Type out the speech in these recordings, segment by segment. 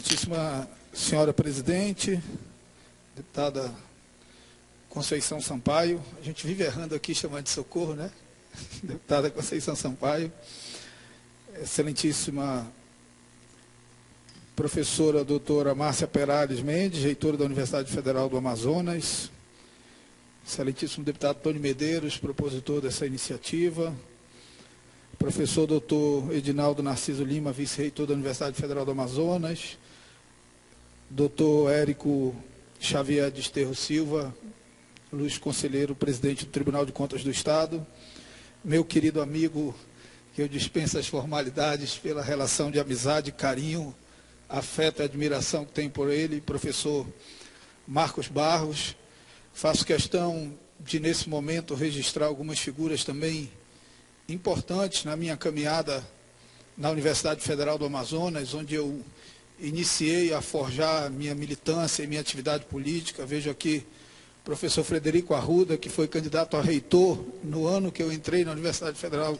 Excelentíssima senhora presidente, deputada Conceição Sampaio, a gente vive errando aqui chamando de Socorro, né? Deputada Conceição Sampaio, excelentíssima professora doutora Márcia Perales Mendes, reitora da Universidade Federal do Amazonas, excelentíssimo deputado Tony Medeiros, propositor dessa iniciativa, professor doutor Edinaldo Narciso Lima, vice-reitor da Universidade Federal do Amazonas, doutor Érico Xavier de Esterro Silva, Luiz Conselheiro, presidente do Tribunal de Contas do Estado, meu querido amigo, que eu dispenso as formalidades pela relação de amizade, carinho, afeto e admiração que tenho por ele, professor Marcos Barros. Faço questão de, nesse momento, registrar algumas figuras também importantes na minha caminhada na Universidade Federal do Amazonas, onde eu iniciei a forjar minha militância e minha atividade política. Vejo aqui o professor Frederico Arruda, que foi candidato a reitor no ano que eu entrei na Universidade Federal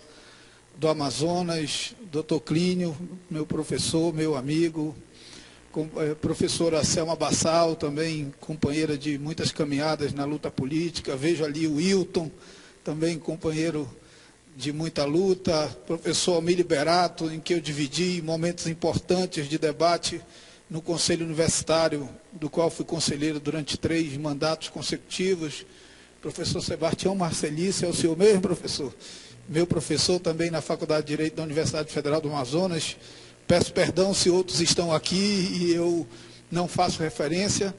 do Amazonas, doutor Clínio, meu professor, meu amigo, professora Selma Bassal, também companheira de muitas caminhadas na luta política. Vejo ali o Wilton, também companheiro de muita luta, professor Almir Liberato, em que eu dividi momentos importantes de debate no Conselho Universitário, do qual fui conselheiro durante 3 mandatos consecutivos. Professor Sebastião Marcelice, é o senhor mesmo, professor? Meu professor também na Faculdade de Direito da Universidade Federal do Amazonas. Peço perdão se outros estão aqui e eu não faço referência,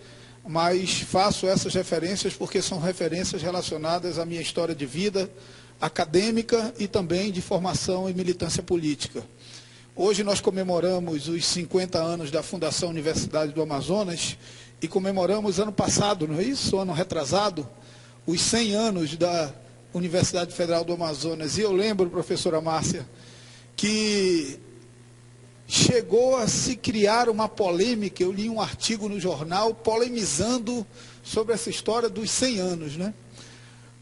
mas faço essas referências porque são referências relacionadas à minha história de vida acadêmica e também de formação e militância política. Hoje nós comemoramos os 50 anos da Fundação Universidade do Amazonas e comemoramos ano passado, não é isso? Ano retrasado, os 100 anos da Universidade Federal do Amazonas. E eu lembro, professora Márcia, que chegou a se criar uma polêmica. Eu li um artigo no jornal polemizando sobre essa história dos 100 anos, né?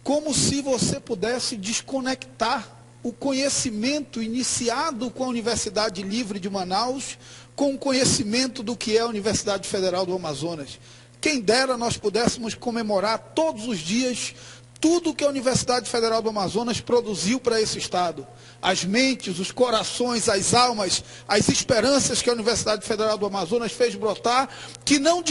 Como se você pudesse desconectar o conhecimento iniciado com a Universidade Livre de Manaus com o conhecimento do que é a Universidade Federal do Amazonas. Quem dera nós pudéssemos comemorar todos os dias tudo que a Universidade Federal do Amazonas produziu para esse Estado. As mentes, os corações, as almas, as esperanças que a Universidade Federal do Amazonas fez brotar, que não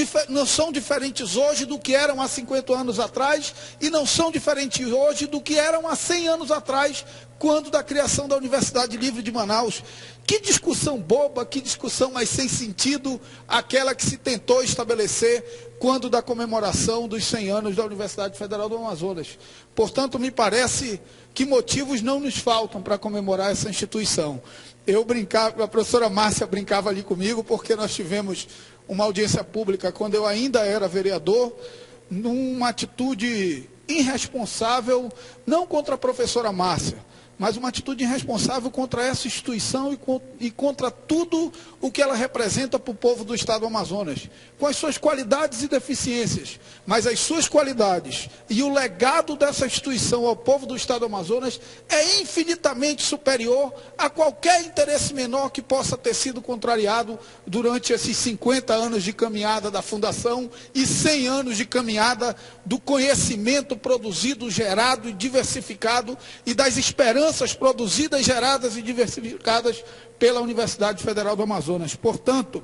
são diferentes hoje do que eram há 50 anos atrás, e não são diferentes hoje do que eram há 100 anos atrás, quando da criação da Universidade Livre de Manaus. Que discussão boba, que discussão mais sem sentido, aquela que se tentou estabelecer quando da comemoração dos 100 anos da Universidade Federal do Amazonas. Portanto, me parece que motivos não nos faltam para comemorar essa instituição. Eu brincava, a professora Márcia brincava ali comigo, porque nós tivemos uma audiência pública quando eu ainda era vereador, numa atitude irresponsável, não contra a professora Márcia, mas uma atitude irresponsável contra essa instituição e contra tudo o que ela representa para o povo do Estado do Amazonas, com as suas qualidades e deficiências, mas as suas qualidades e o legado dessa instituição ao povo do Estado do Amazonas é infinitamente superior a qualquer interesse menor que possa ter sido contrariado durante esses 50 anos de caminhada da Fundação e 100 anos de caminhada do conhecimento produzido, gerado e diversificado e das esperanças produzidas, geradas e diversificadas pela Universidade Federal do Amazonas. Portanto,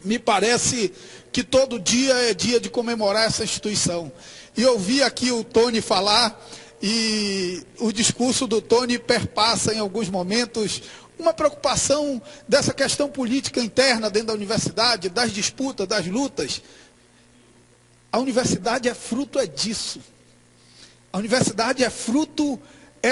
me parece que todo dia é dia de comemorar essa instituição. E eu ouvi aqui o Tony falar, e o discurso do Tony perpassa em alguns momentos uma preocupação dessa questão política interna dentro da universidade, das disputas, das lutas. A universidade é fruto disso. A universidade é fruto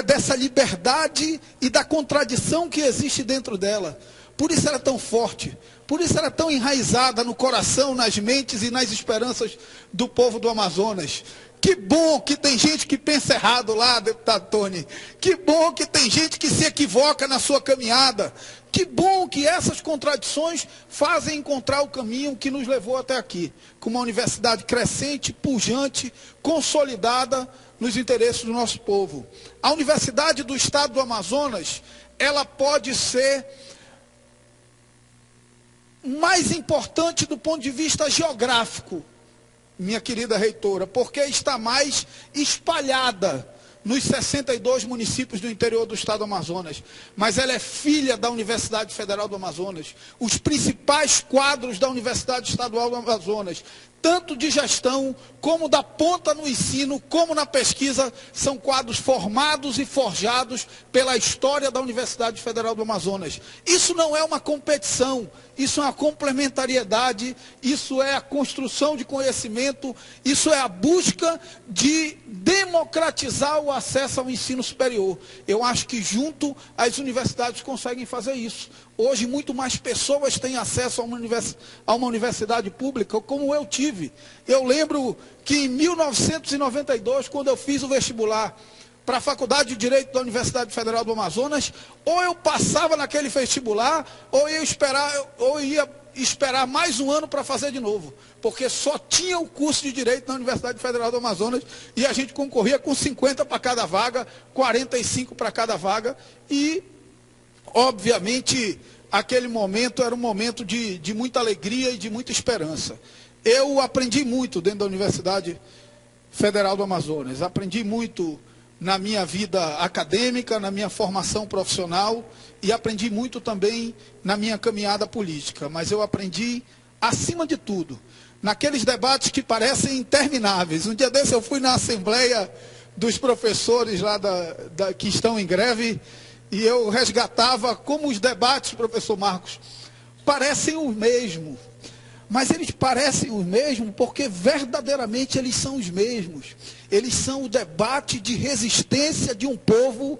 dessa liberdade e da contradição que existe dentro dela. Por isso ela é tão forte, por isso ela é tão enraizada no coração, nas mentes e nas esperanças do povo do Amazonas. Que bom que tem gente que pensa errado lá, deputado Tony. Que bom que tem gente que se equivoca na sua caminhada. Que bom que essas contradições fazem encontrar o caminho que nos levou até aqui, com uma universidade crescente, pujante, consolidada nos interesses do nosso povo. A Universidade do Estado do Amazonas, ela pode ser mais importante do ponto de vista geográfico, minha querida reitora, porque está mais espalhada nos 62 municípios do interior do estado do Amazonas, mas ela é filha da Universidade Federal do Amazonas. Os principais quadros da Universidade Estadual do Amazonas, tanto de gestão, como da ponta no ensino, como na pesquisa, são quadros formados e forjados pela história da Universidade Federal do Amazonas. Isso não é uma competição, isso é uma complementariedade, isso é a construção de conhecimento, isso é a busca de democratizar o acesso ao ensino superior. Eu acho que junto as universidades conseguem fazer isso. Hoje, muito mais pessoas têm acesso a uma universidade pública, como eu tive. Eu lembro que em 1992, quando eu fiz o vestibular para a Faculdade de Direito da Universidade Federal do Amazonas, ou eu passava naquele vestibular, ou ia esperar mais um ano para fazer de novo, porque só tinha o curso de Direito na Universidade Federal do Amazonas, e a gente concorria com 50 para cada vaga, 45 para cada vaga, e obviamente, aquele momento era um momento de muita alegria e de muita esperança. Eu aprendi muito dentro da Universidade Federal do Amazonas. Aprendi muito na minha vida acadêmica, na minha formação profissional e aprendi muito também na minha caminhada política. Mas eu aprendi, acima de tudo, naqueles debates que parecem intermináveis. Um dia desse eu fui na Assembleia dos professores lá que estão em greve, e eu resgatava como os debates, professor Marcos, parecem os mesmos. Mas eles parecem os mesmos porque verdadeiramente eles são os mesmos. Eles são o debate de resistência de um povo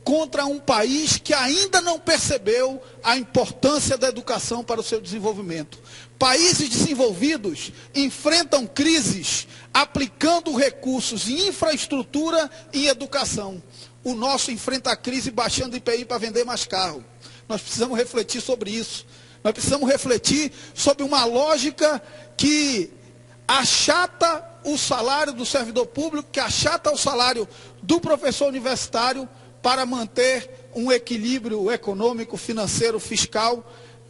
contra um país que ainda não percebeu a importância da educação para o seu desenvolvimento. Países desenvolvidos enfrentam crises aplicando recursos em infraestrutura e educação. O nosso enfrenta a crise baixando IPI para vender mais carro. Nós precisamos refletir sobre isso. Nós precisamos refletir sobre uma lógica que achata o salário do servidor público, que achata o salário do professor universitário para manter um equilíbrio econômico, financeiro, fiscal,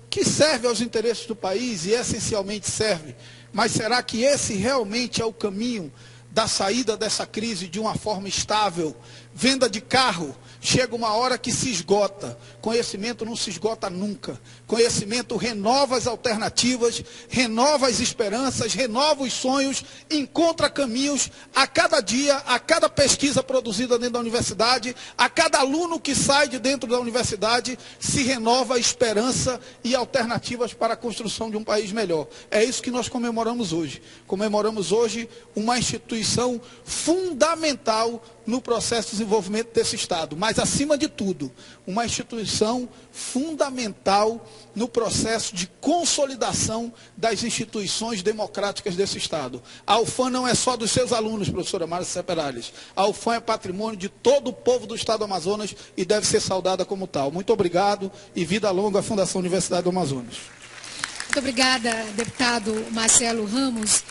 que serve aos interesses do país e essencialmente serve. Mas será que esse realmente é o caminho da saída dessa crise de uma forma estável? Venda de carro, chega uma hora que se esgota. Conhecimento não se esgota nunca. Conhecimento renova as alternativas, renova as esperanças, renova os sonhos, encontra caminhos a cada dia, a cada pesquisa produzida dentro da universidade, a cada aluno que sai de dentro da universidade, se renova a esperança e alternativas para a construção de um país melhor. É isso que nós comemoramos hoje. Comemoramos hoje uma instituição fundamental no processo de desenvolvimento desse Estado, mas, acima de tudo, uma instituição fundamental no processo de consolidação das instituições democráticas desse Estado. A UFAM não é só dos seus alunos, professora Márcia Perales. A UFAM é patrimônio de todo o povo do Estado do Amazonas e deve ser saudada como tal. Muito obrigado e vida longa à Fundação Universidade do Amazonas. Muito obrigada, deputado Marcelo Ramos.